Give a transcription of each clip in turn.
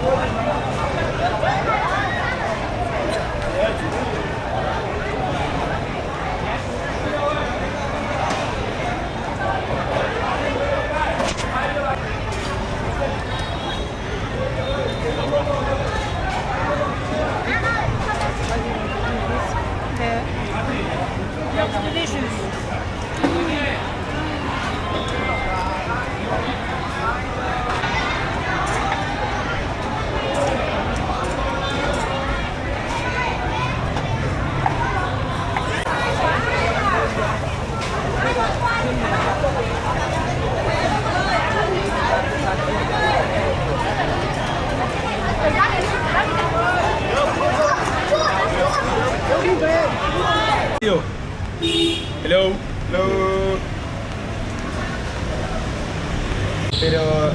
Hello. Hello. Hello. Pero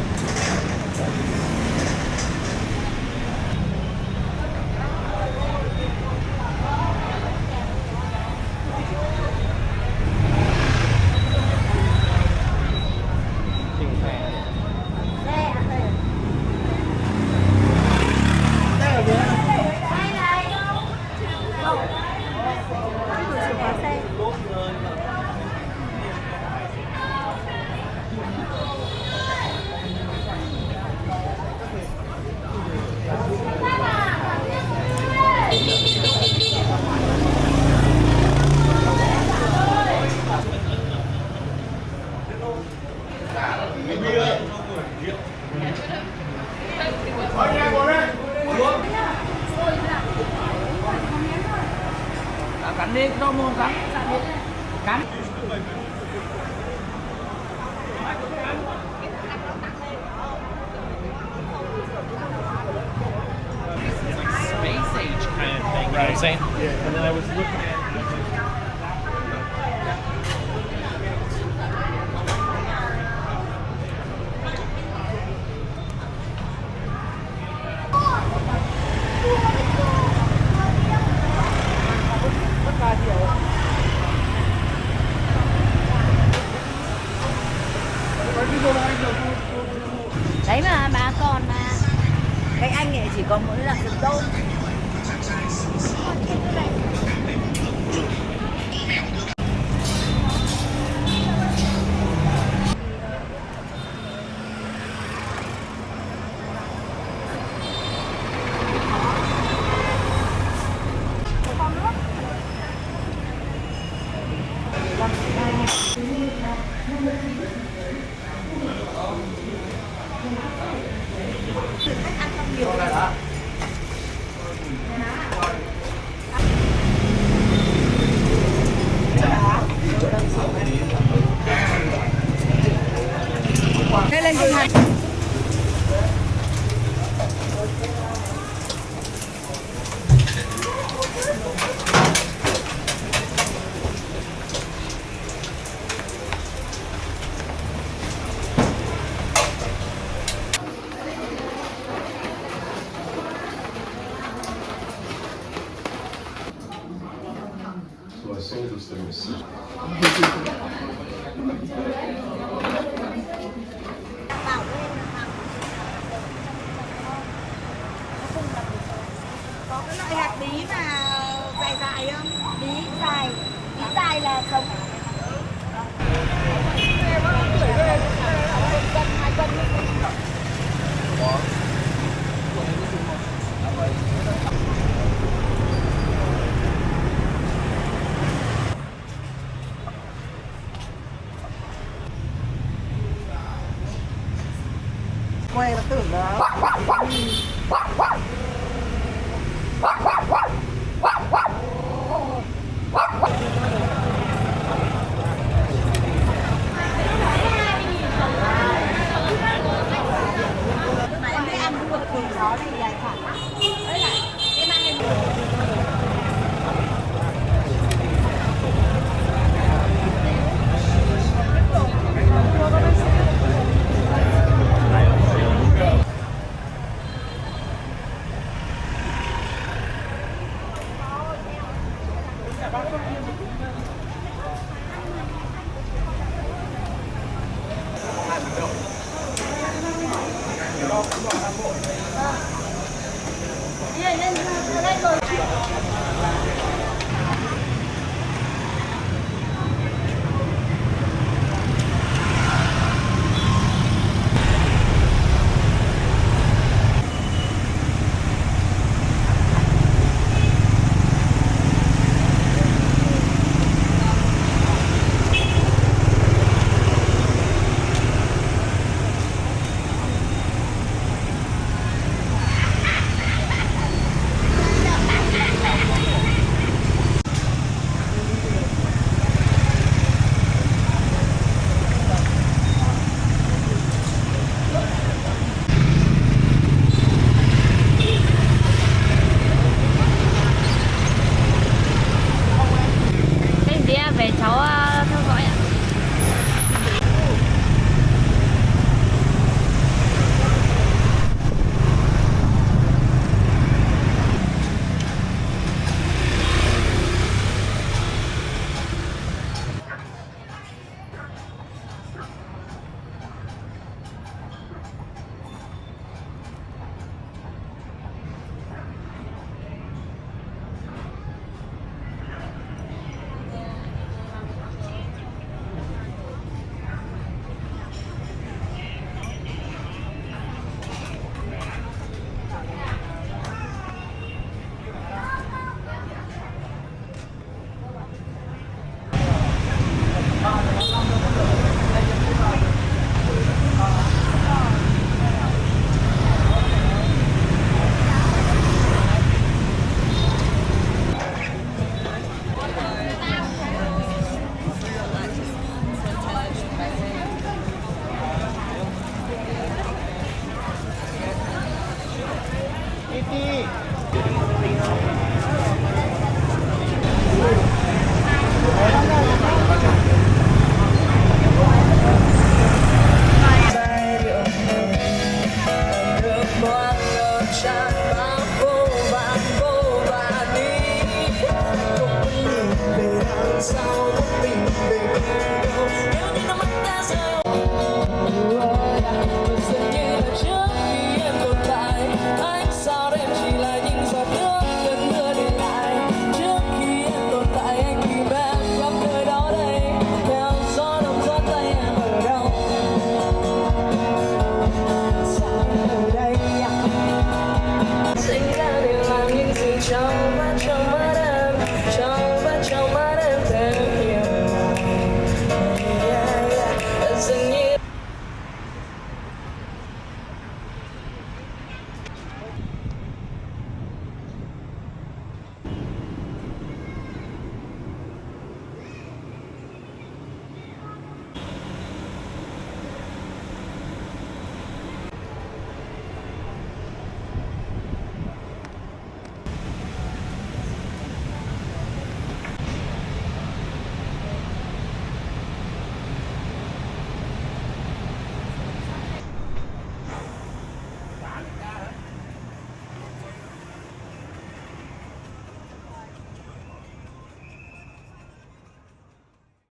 cắn đi, đâu mua cắn. Cắn. Space age kind of thing, right? I'm saying? Yeah, and then I was looking at Đấy mà bà còn mà cái anh ấy chỉ có mỗi là sừng tôm. Đây lên cùng hành. Có cái loại hạt bí mà dài dài không? Bí dài là sống. Quay là tưởng đó. Mà em thấy ăn cũng được thì nó này dài khoảng. Đấy là em ăn em Hãy subscribe cho kênh Ghiền Mì Gõ để không bỏ lỡ những video hấp dẫn. Lên rồi. Cái gì á, về cháu theo dõi ạ. Sau